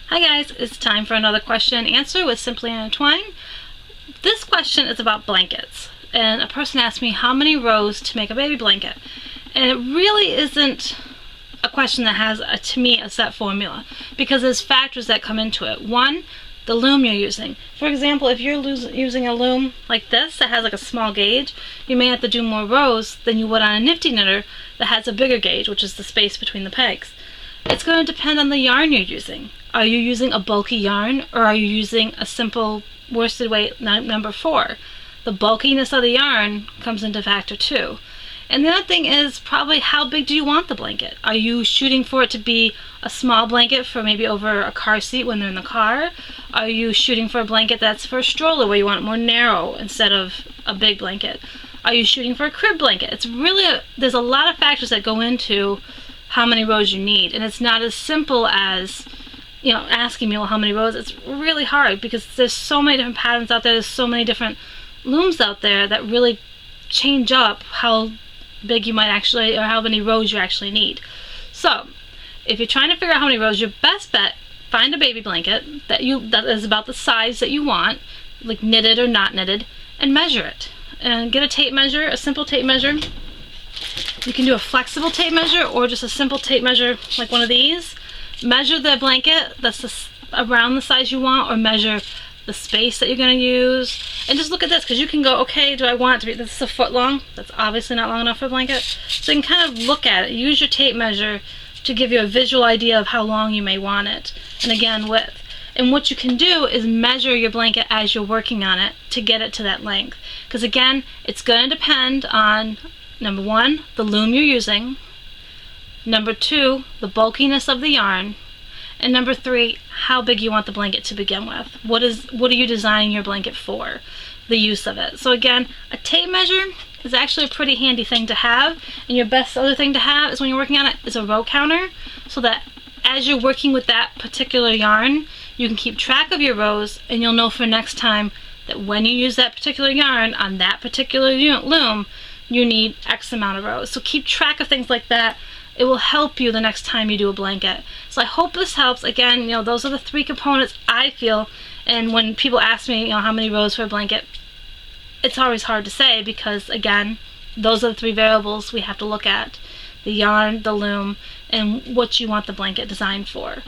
Hi guys, it's time for another question and answer with Simply Intertwined. This question is about blankets, and a person asked me how many rows to make a baby blanket. And it really isn't a question that has, to me, a set formula, because there's factors that come into it. One, the loom you're using. For example, if you're using a loom like this that has like a small gauge, you may have to do more rows than you would on a nifty knitter that has a bigger gauge, which is the space between the pegs. It's going to depend on the yarn you're using. Are you using a bulky yarn, or are you using a simple worsted weight number 4? The bulkiness of the yarn comes into factor too. And the other thing is probably how big do you want the blanket? Are you shooting for it to be a small blanket for maybe over a car seat when they're in the car? Are you shooting for a blanket that's for a stroller where you want it more narrow instead of a big blanket? Are you shooting for a crib blanket? It's really, there's a lot of factors that go into how many rows you need, and it's not as simple as, you know, asking me, well, how many rows? It's really hard because there's so many different patterns out there. There's so many different looms out there that really change up how big you might actually, or how many rows you actually need. So if you're trying to figure out how many rows, your best bet, find a baby blanket that is about the size that you want, like knitted or not knitted, and measure it. And get a tape measure, a simple tape measure. You can do a flexible tape measure or just a simple tape measure like one of these. Measure the blanket that's around the size you want, or measure the space that you're going to use. And just look at this, because you can go, okay, do I want it to be, this is a foot long? That's obviously not long enough for a blanket. So you can kind of look at it. Use your tape measure to give you a visual idea of how long you may want it. And again, width. And what you can do is measure your blanket as you're working on it to get it to that length. Because again, it's going to depend on, number 1, the loom you're using. Number 2, the bulkiness of the yarn. And number 3, how big you want the blanket to begin with. What are you designing your blanket for? The use of it. So again, a tape measure is actually a pretty handy thing to have. And your best other thing to have is when you're working on it is a row counter, so that as you're working with that particular yarn, you can keep track of your rows, and you'll know for next time that when you use that particular yarn on that particular loom, you need X amount of rows. So keep track of things like that. It will help you the next time you do a blanket. So I hope this helps. Again, you know, those are the 3 components I feel. And when people ask me, you know, how many rows for a blanket, it's always hard to say, because again, those are the 3 variables we have to look at: the yarn, the loom, and what you want the blanket designed for.